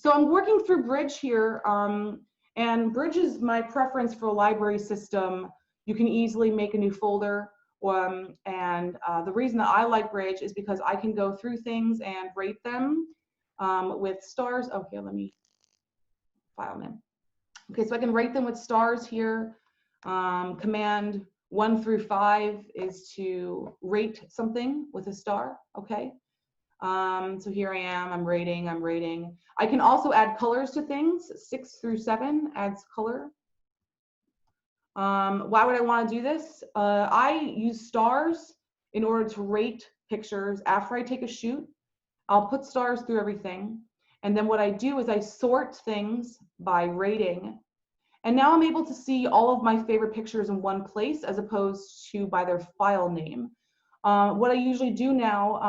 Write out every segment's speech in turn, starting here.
So I'm working through Bridge here, and Bridge is my preference for a library system. You can easily make a new folder, and the reason that I like Bridge is because I can go through things and rate them with stars. Oh, here, let me file name. Okay, so I can rate them with stars here. Command 1 through 5 is to rate something with a star, okay? So here I am, I'm rating. I can also add colors to things. 6 through 7 adds color. Why would I want to do this? I use stars in order to rate pictures. After I take a shoot, I'll put stars through everything. And then what I do is I sort things by rating. And now I'm able to see all of my favorite pictures in one place as opposed to by their file name. What I usually do now,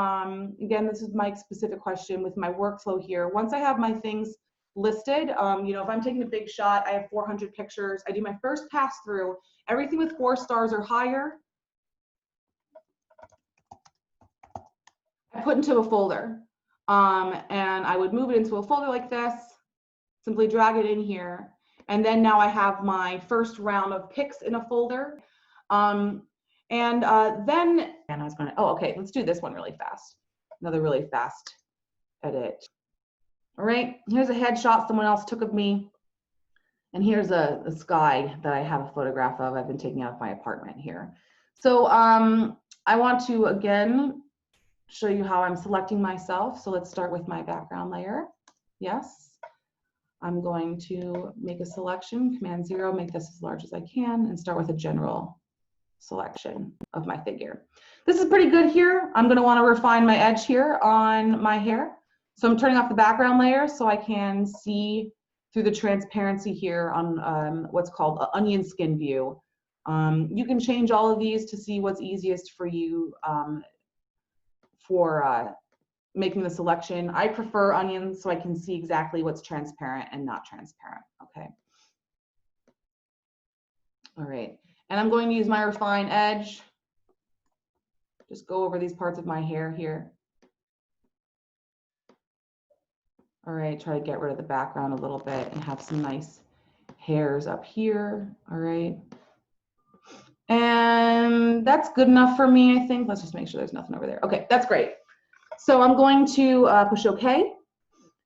again, this is my specific question with my workflow here. Once I have my things listed, you know, if I'm taking a big shot, I have 400 pictures. I do my first pass through. Everything with 4 stars or higher, I put into a folder. And I would move it into a folder like this, simply drag it in here. And then now I have my first round of pics in a folder. Then I was gonna, oh, okay, let's do this one really fast. Another really fast edit. All right, here's a headshot someone else took of me. And here's a sky that I have a photograph of. I've been taking out of my apartment here. So I want to, again, show you how I'm selecting myself. So let's start with my background layer. Yes. I'm going to make a selection, Command 0, make this as large as I can, and start with a general selection of my figure. This is pretty good here. I'm going to want to refine my edge here on my hair. So I'm turning off the background layer so I can see through the transparency here on what's called an onion skin view. You can change all of these to see what's easiest for you for making the selection. I prefer onions so I can see exactly what's transparent and not transparent, okay? All right, and I'm going to use my refine edge. Just go over these parts of my hair here. All right, try to get rid of the background a little bit and have some nice hairs up here, all right? And that's good enough for me, I think. Let's just make sure there's nothing over there. Okay, that's great. So I'm going to push OK.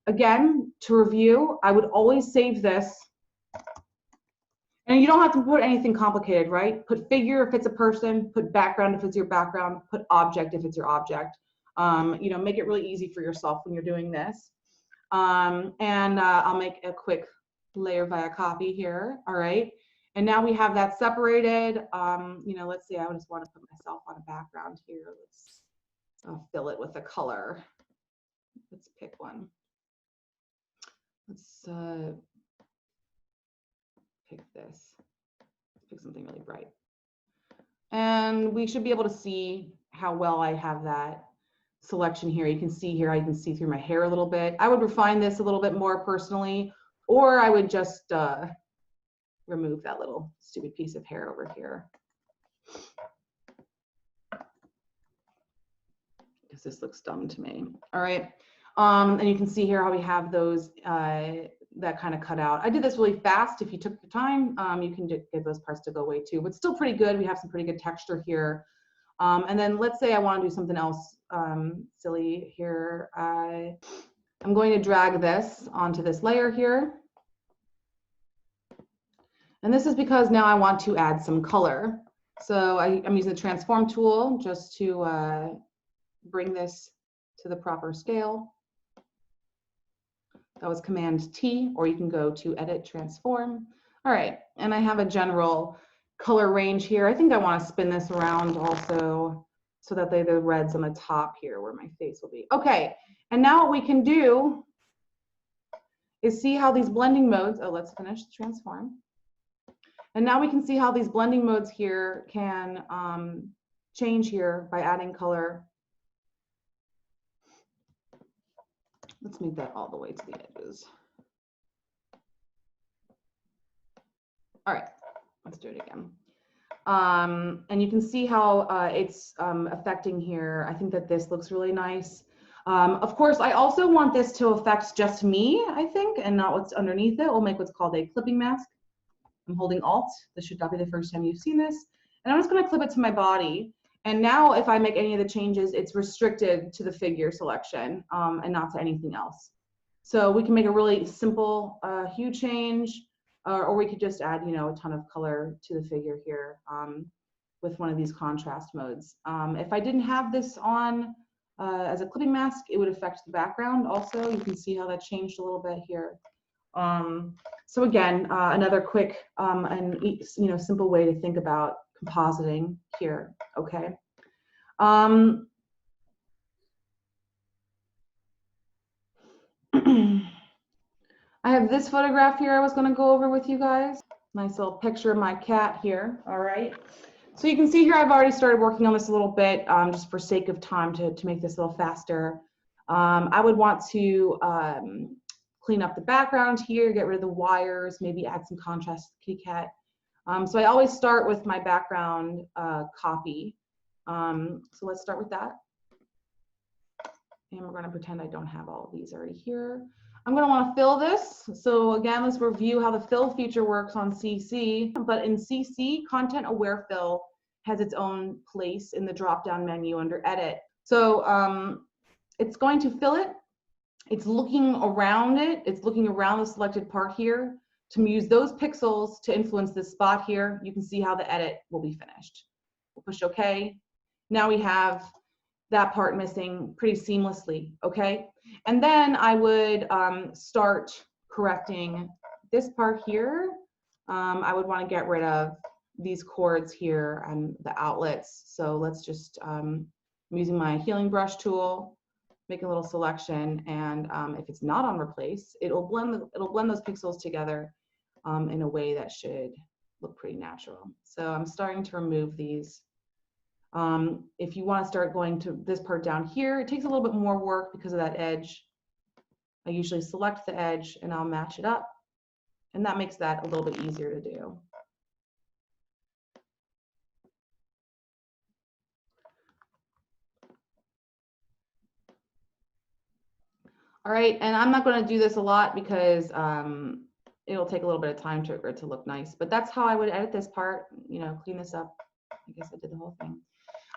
Again, to review, I would always save this. And you don't have to put anything complicated, right? Put figure if it's a person, put background if it's your background, put object if it's your object. You know, make it really easy for yourself when you're doing this. I'll make a quick layer via copy here, all right? And now we have that separated. You know, let's say I just want to put myself on a background here. Let's fill it with a color. Let's pick one. Let's pick this. Let's pick something really bright. And we should be able to see how well I have that selection here. You can see here, I can see through my hair a little bit. I would refine this a little bit more personally, or I would just remove that little stupid piece of hair over here. Because this looks dumb to me. All right, and you can see here how we have those that kind of cut out. I did this really fast. If you took the time, you can get those parts to go away too, but still pretty good. We have some pretty good texture here. And then let's say I want to do something else silly here. I'm going to drag this onto this layer here. And this is because now I want to add some color. So I'm using the transform tool just to bring this to the proper scale. That was Command T, or you can go to Edit Transform. All right, and I have a general color range here. I think I want to spin this around also so that the red's on the top here where my face will be. Okay, and now what we can do is see how these blending modes, oh, let's finish the transform. And now we can see how these blending modes here can change here by adding color. Let's make that all the way to the edges. All right, let's do it again. And you can see how it's affecting here. I think that this looks really nice. Of course, I also want this to affect just me, I think, and not what's underneath it. We'll make what's called a clipping mask. I'm holding Alt. This should not be the first time you've seen this. And I'm just going to clip it to my body. And now if I make any of the changes, it's restricted to the figure selection and not to anything else. So we can make a really simple hue change, or we could just add, a ton of color to the figure here with one of these contrast modes. If I didn't have this on as a clipping mask, it would affect the background also. You can see how that changed a little bit here. So again, another quick and simple way to think about compositing here, okay? I have this photograph here I was going to go over with you guys. Nice little picture of my cat here, all right? So you can see here I've already started working on this a little bit just for sake of time to make this a little faster. I would want to clean up the background here, get rid of the wires, maybe add some contrast to the kitty cat. So I always start with my background copy. So let's start with that. And we're going to pretend I don't have all of these already here. I'm going to want to fill this. So again, let's review how the fill feature works on CC. But in CC, Content Aware Fill has its own place in the drop-down menu under Edit. So it's going to fill it. It's looking around it. It's looking around the selected part here to use those pixels to influence this spot here. You can see how the edit will be finished. We'll push OK. Now we have that part missing pretty seamlessly, okay? And then I would start correcting this part here. I would want to get rid of these chords here and the outlets. So let's just, I'm using my healing brush tool, make a little selection, and if it's not on replace, it'll blend those pixels together in a way that should look pretty natural. So I'm starting to remove these. If you want to start going to this part down here, it takes a little bit more work because of that edge. I usually select the edge and I'll match it up, and that makes that a little bit easier to do. All right, and I'm not going to do this a lot because it'll take a little bit of time for it to look nice, but that's how I would edit this part, clean this up. I guess I did the whole thing.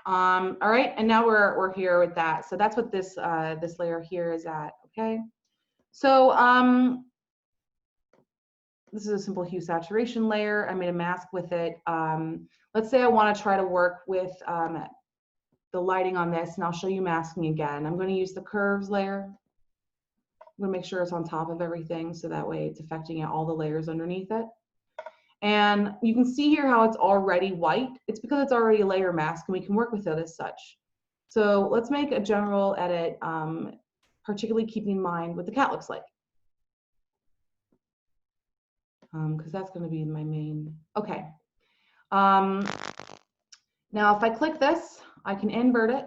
All right, and now we're here with that. So that's what this this layer here is at, okay? So this is a simple hue saturation layer. I made a mask with it. Let's say I want to try to work with the lighting on this, and I'll show you masking again. I'm going to use the curves layer. I'm going to make sure it's on top of everything so that way it's affecting all the layers underneath it. And you can see here how it's already white. It's because it's already a layer mask and we can work with it as such. So let's make a general edit, particularly keeping in mind what the cat looks like. Because that's going to be my main. Okay. Now if I click this, I can invert it,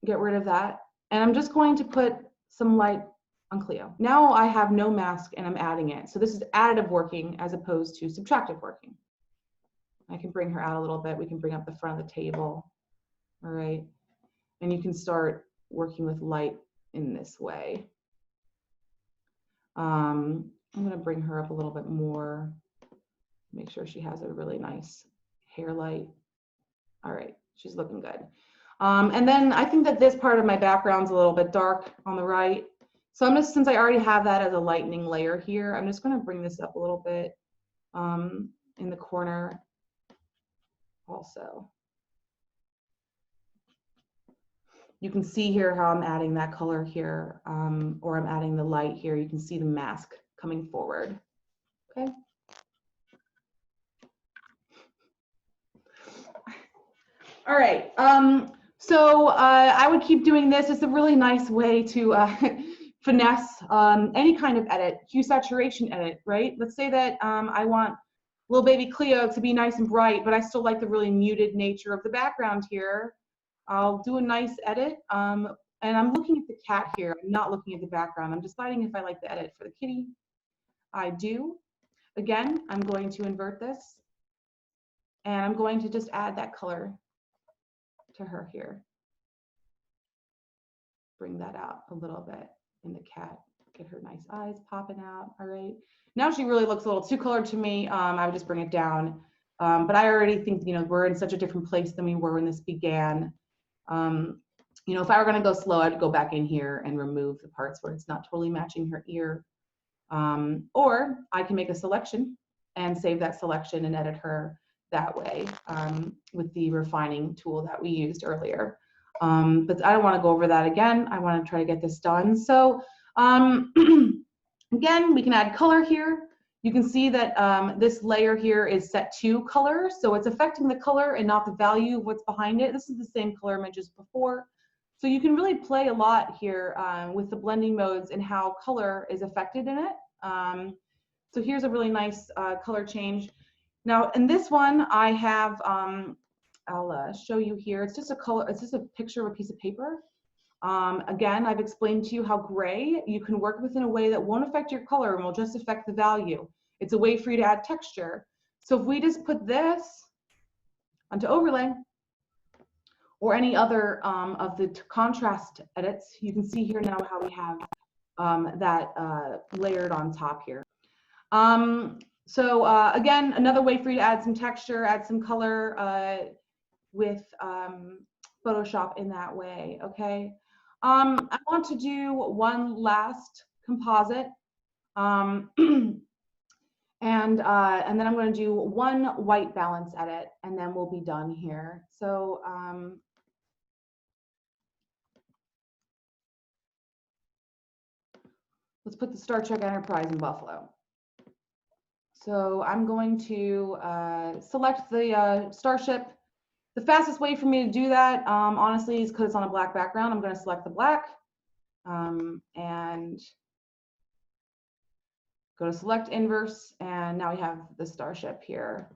get rid of that. And I'm just going to put some light on Cleo. Now I have no mask and I'm adding it. So this is additive working as opposed to subtractive working. I can bring her out a little bit. We can bring up the front of the table. All right. And you can start working with light in this way. I'm going to bring her up a little bit more. Make sure she has a really nice hair light. All right. She's looking good. And then I think that this part of my background's a little bit dark on the right. So I'm just, since I already have that as a lightening layer here, I'm just going to bring this up a little bit in the corner also. You can see here how I'm adding that color here, or I'm adding the light here. You can see the mask coming forward. Okay. All right. So I would keep doing this. It's a really nice way to finesse any kind of edit, hue saturation edit, right? Let's say that I want little baby Cleo to be nice and bright, but I still like the really muted nature of the background here. I'll do a nice edit, and I'm looking at the cat here. I'm not looking at the background. I'm deciding if I like the edit for the kitty. I do. Again, I'm going to invert this, and I'm going to just add that color to her here. bring that out a little bit in the cat. Get her nice eyes popping out. All right. Now she really looks a little too colored to me. I would just bring it down. But I already think, you know, we're in such a different place than we were when this began. You know, if I were going to go slow, I'd go back in here and remove the parts where it's not totally matching her ear. Or I can make a selection and save that selection and edit her that way with the refining tool that we used earlier. But I don't want to go over that again. I want to try to get this done. So again, we can add color here. You can see that this layer here is set to color, so it's affecting the color and not the value of what's behind it. This is the same color image as before. So you can really play a lot here with the blending modes and how color is affected in it. So here's a really nice color change. Now in this one, I have, I'll show you here. It's just a color, it's just a picture of a piece of paper. Again, I've explained to you how gray you can work with in a way that won't affect your color and will just affect the value. It's a way for you to add texture. So if we just put this onto overlay or any other of the contrast edits, you can see here now how we have that layered on top here. Again, another way for you to add some texture, add some color with Photoshop in that way, okay? I want to do one last composite, and then I'm going to do one white balance edit, and then we'll be done here. So let's put the Star Trek Enterprise in Buffalo. So I'm going to select the starship. The fastest way for me to do that, honestly, is because it's on a black background. I'm going to select the black and go to select inverse, and now we have the starship here.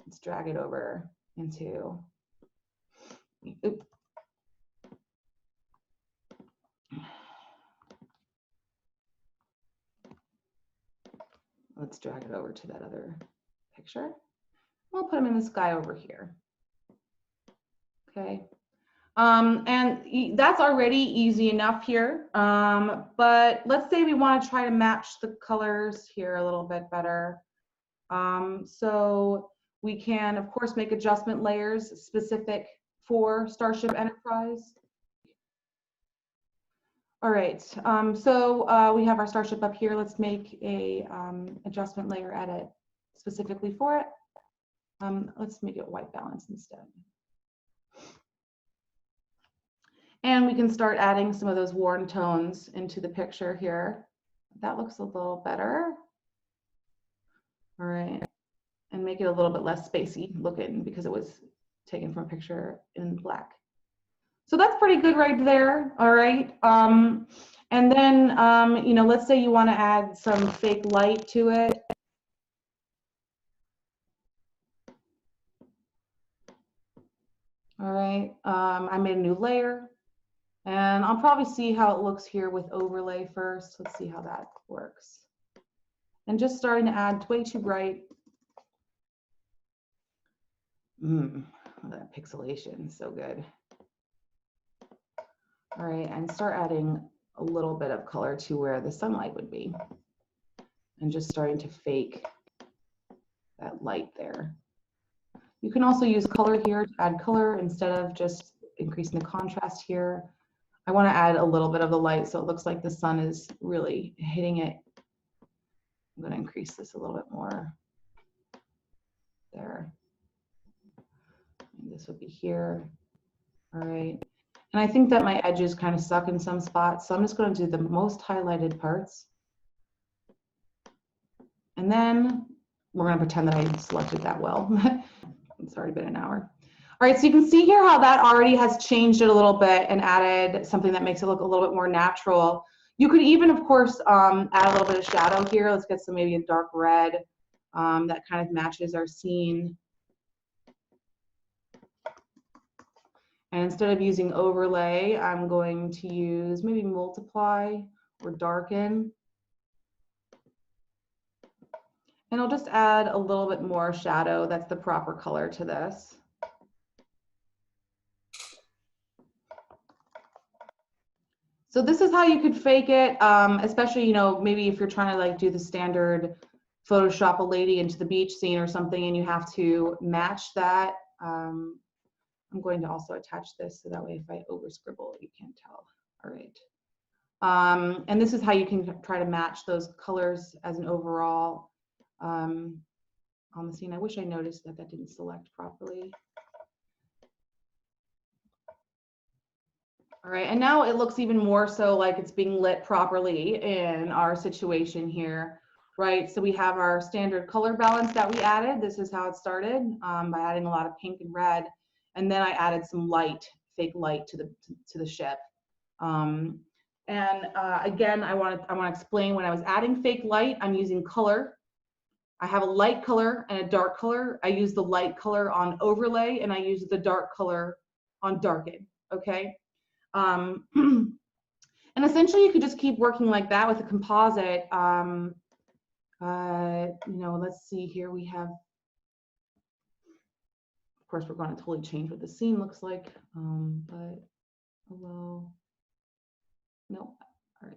Let's drag it over into, oops. Let's drag it over to that other picture. We'll put him in the sky over here. Okay. And that's already easy enough here. But let's say we want to try to match the colors here a little bit better. So we can, of course, make adjustment layers specific for Starship Enterprise. All right, so we have our Starship up here. Let's make a adjustment layer edit specifically for it. Let's make it white balance instead. And we can start adding some of those warm tones into the picture here. That looks a little better. All right, and make it a little bit less spacey looking because it was taken from a picture in black. So that's pretty good right there. All right, and then you know, let's say you want to add some fake light to it. All right, I made a new layer. And I'll probably see how it looks here with overlay first. Let's see how that works. And just starting to add way too bright. That pixelation, so good. All right, and start adding a little bit of color to where the sunlight would be. And just starting to fake that light there. You can also use color here to add color instead of just increasing the contrast here. I want to add a little bit of the light so it looks like the sun is really hitting it. I'm going to increase this a little bit more. There. And this would be here. All right. And I think that my edges kind of suck in some spots, so I'm just going to do the most highlighted parts. And then we're going to pretend that I selected that well. It's already been an hour. All right, so you can see here how that already has changed it a little bit and added something that makes it look a little bit more natural. You could even, of course, add a little bit of shadow here. Let's get some maybe a dark red that kind of matches our scene. And instead of using overlay, I'm going to use maybe multiply or darken. And I'll just add a little bit more shadow. That's the proper color to this. So this is how you could fake it, especially, you know, maybe if you're trying to like do the standard Photoshop a lady into the beach scene or something and you have to match that. I'm going to also attach this so that way if I over scribble, you can't tell. All right. And this is how you can try to match those colors as an overall on the scene. I wish I noticed that that didn't select properly. All right, and now it looks even more so like it's being lit properly in our situation here, right? So we have our standard color balance that we added. This is how it started by adding a lot of pink and red. And then I added some light, fake light to the ship. Again, I want to explain when I was adding fake light, I'm using color. I have a light color and a dark color. I use the light color on overlay and I use the dark color on darken, okay? And essentially you could just keep working like that with a composite. You know, let's see here, we have, of course, we're going to totally change what the scene looks like, but hello, no, all right.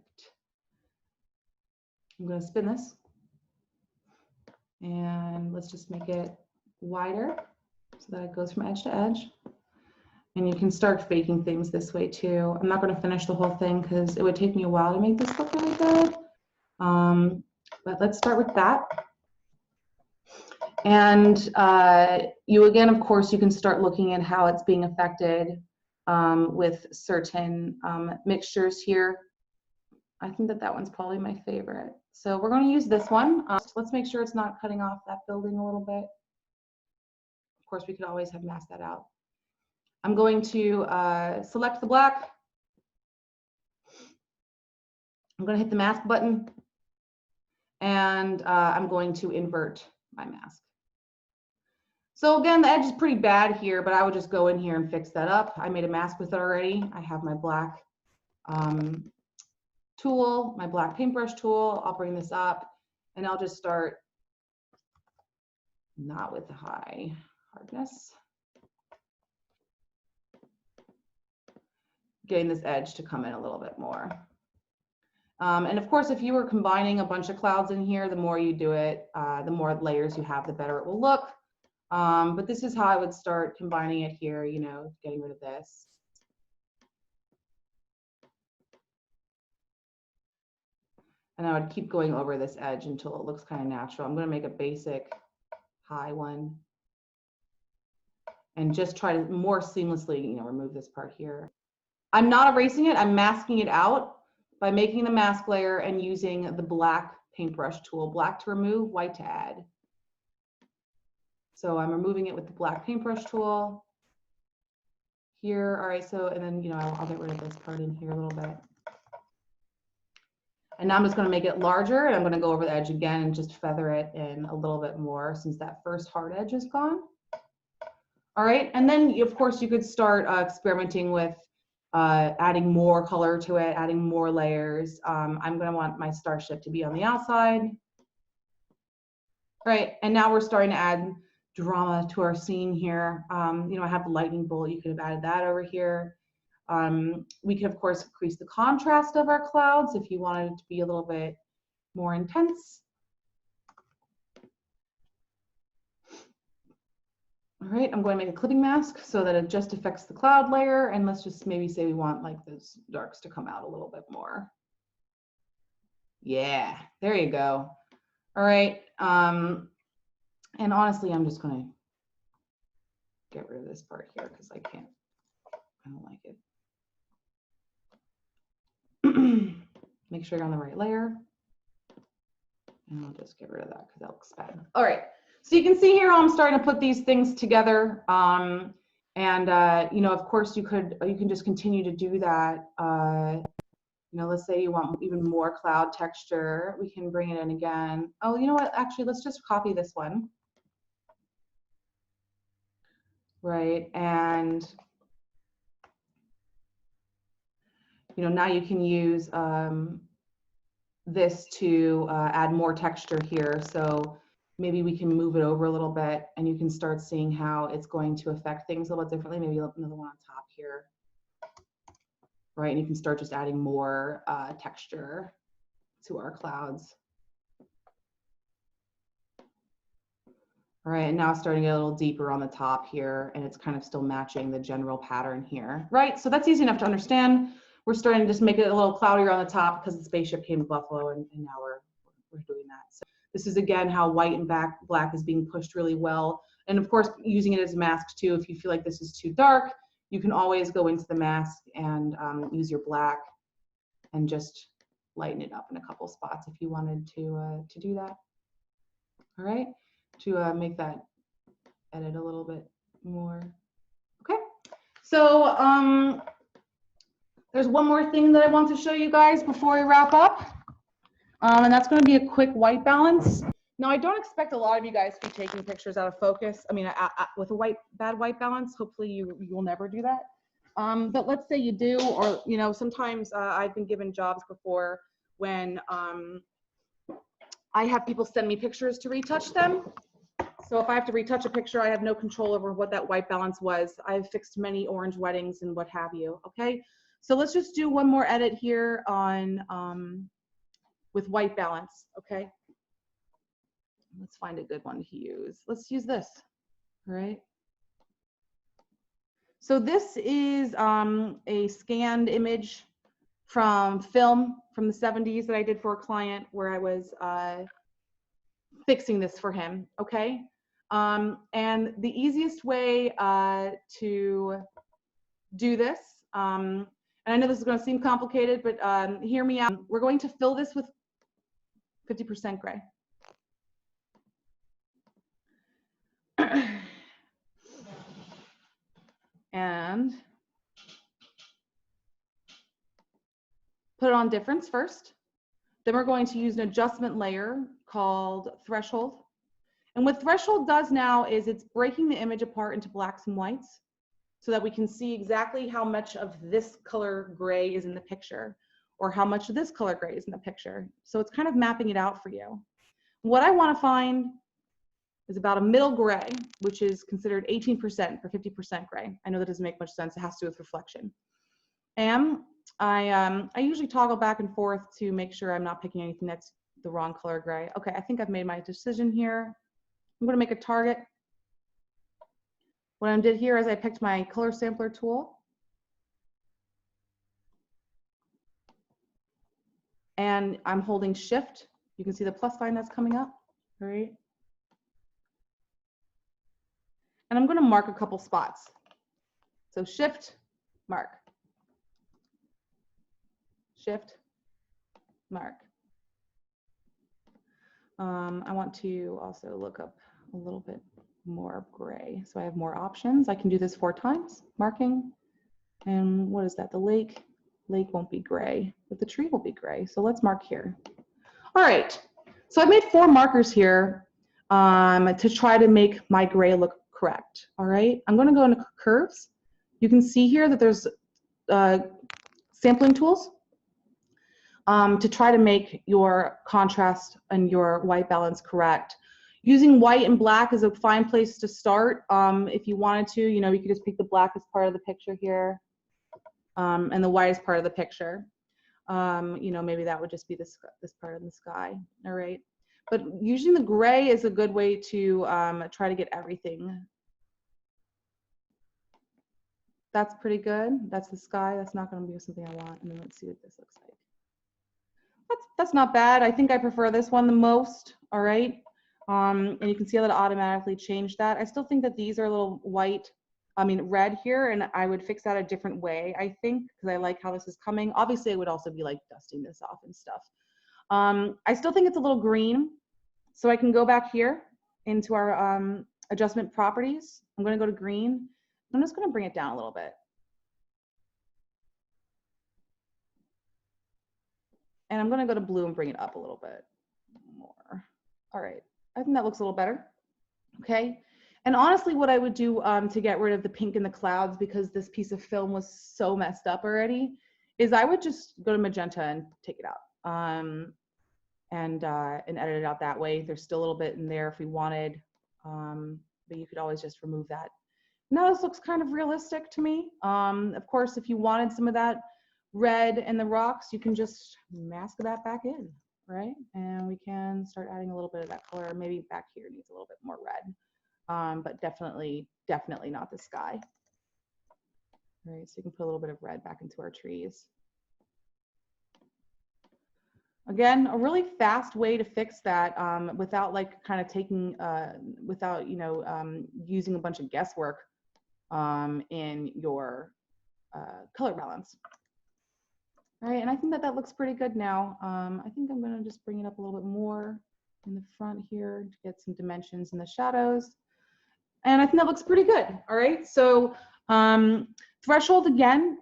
I'm going to spin this and let's just make it wider so that it goes from edge to edge. And you can start faking things this way too. I'm not going to finish the whole thing because it would take me a while to make this look really good. But let's start with that. And you again, of course, you can start looking at how it's being affected with certain mixtures here. I think that that one's probably my favorite. So we're going to use this one. Let's make sure it's not cutting off that building a little bit. Of course, we could always have masked that out. I'm going to select the black. I'm going to hit the mask button. And I'm going to invert my mask. So again, the edge is pretty bad here, but I would just go in here and fix that up. I made a mask with it already. I have my black tool, my black paintbrush tool. I'll bring this up and I'll just start not with the high hardness. Getting this edge to come in a little bit more. And of course, if you were combining a bunch of clouds in here, the more you do it, the more layers you have, the better it will look. But this is how I would start combining it here, you know, getting rid of this. And I would keep going over this edge until it looks kind of natural. I'm going to make a basic high one. And just try to more seamlessly, you know, remove this part here. I'm not erasing it, I'm masking it out by making the mask layer and using the black paintbrush tool. Black to remove, white to add. So I'm removing it with the black paintbrush tool here. All right, so, and then, you know, I'll get rid of this part in here a little bit. And now I'm just going to make it larger and I'm going to go over the edge again and just feather it in a little bit more since that first hard edge is gone. All right, and then of course you could start experimenting with adding more color to it, adding more layers. I'm going to want my starship to be on the outside. All right, and now we're starting to add drama to our scene here. You know, I have the lightning bolt. You could have added that over here. We could, of course, increase the contrast of our clouds if you wanted it to be a little bit more intense. All right, I'm going to make a clipping mask so that it just affects the cloud layer. And let's just maybe say we want like those darks to come out a little bit more. Yeah, there you go. All right. And honestly, I'm just going to get rid of this part here because I don't like it. Make sure you're on the right layer. And I'll just get rid of that because that looks bad. All right. So you can see here I'm starting to put these things together. You know, of course, you can just continue to do that. You know, let's say you want even more cloud texture. We can bring it in again. Oh, you know what? Actually, let's just copy this one. Right. And, you know, now you can use this to add more texture here. So maybe we can move it over a little bit and you can start seeing how it's going to affect things a little bit differently. Maybe another one on top here. right? And you can start just adding more texture to our clouds. All right, and now starting to get a little deeper on the top here, and it's kind of still matching the general pattern here, right? So that's easy enough to understand. We're starting to just make it a little cloudier on the top because the spaceship came to Buffalo, and now we're doing that. So this is again how white and black is being pushed really well. And of course, using it as a mask too. If you feel like this is too dark, you can always go into the mask and use your black and just lighten it up in a couple spots if you wanted to do that. All right, to make that edit a little bit more. Okay, so there's one more thing that I want to show you guys before we wrap up, and that's going to be a quick white balance. Now, I don't expect a lot of you guys to be taking pictures out of focus. I mean, with a bad white balance, hopefully you will never do that. But let's say you do, or you know, sometimes I've been given jobs before when I have people send me pictures to retouch them. So if I have to retouch a picture, I have no control over what that white balance was. I've fixed many orange weddings and what have you. Okay, so let's just do one more edit here on with white balance. Okay. Let's find a good one to use. Let's use this, all right? So this is a scanned image from film from the 70s that I did for a client where I was fixing this for him, okay? And the easiest way to do this, and I know this is gonna seem complicated, but hear me out. We're going to fill this with 50% gray. And put it on difference first. Then we're going to use an adjustment layer called threshold. And what threshold does now is it's breaking the image apart into blacks and whites so that we can see exactly how much of this color gray is in the picture or how much of this color gray is in the picture. So it's kind of mapping it out for you. What I want to find is about a middle gray, which is considered 18% for 50% gray. I know that doesn't make much sense. It has to do with reflection. And I usually toggle back and forth to make sure I'm not picking anything that's the wrong color gray. Okay, I think I've made my decision here. I'm going to make a target. What I did here is I picked my color sampler tool. And I'm holding shift. You can see the plus sign that's coming up, all right? And I'm going to mark a couple spots. So shift, mark. Shift, mark. I want to also look up a little bit more gray. So I have more options. I can do this 4 times, marking. And what is that? The lake won't be gray, but the tree will be gray. So let's mark here. All right. So I've made 4 markers here to try to make my gray look correct. All right. I'm going to go into curves. You can see here that there's sampling tools to try to make your contrast and your white balance correct. Using white and black is a fine place to start. If you wanted to, you know, you could just pick the black as part of the picture here and the white as part of the picture. You know, maybe that would just be this part of the sky. All right. But using the gray is a good way to try to get everything. That's pretty good. That's the sky. That's not going to be something I want. And then let's see what this looks like. That's not bad. I think I prefer this one the most. All right. And you can see how that automatically changed that. I still think that these are a little red here, and I would fix that a different way, I think, because I like how this is coming. Obviously, I would also be like dusting this off and stuff. I still think it's a little green. So I can go back here into our adjustment properties. I'm going to go to green. I'm just going to bring it down a little bit. And I'm going to go to blue and bring it up a little bit more. All right. I think that looks a little better. Okay. And honestly, what I would do to get rid of the pink in the clouds, because this piece of film was so messed up already, is I would just go to magenta and take it out and edit it out that way. There's still a little bit in there if we wanted, but you could always just remove that. Now this looks kind of realistic to me. Of course, if you wanted some of that red and the rocks, you can just mask that back in, right? And we can start adding a little bit of that color. Maybe back here needs a little bit more red, but definitely not the sky. All right, so you can put a little bit of red back into our trees. Again, a really fast way to fix that without like kind of taking, without, you know, using a bunch of guesswork in your color balance. All right, and I think that that looks pretty good now. I think I'm gonna just bring it up a little bit more in the front here to get some dimensions in the shadows. And I think that looks pretty good. All right, so threshold again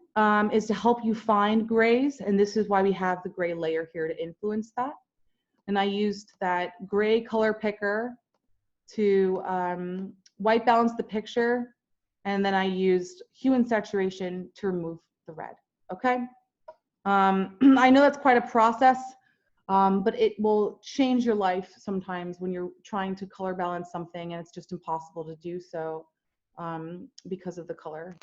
is to help you find grays, and this is why we have the gray layer here to influence that. And I used that gray color picker to white balance the picture, and then I used hue and saturation to remove the red, okay? I know that's quite a process, but it will change your life sometimes when you're trying to color balance something and it's just impossible to do so because of the color.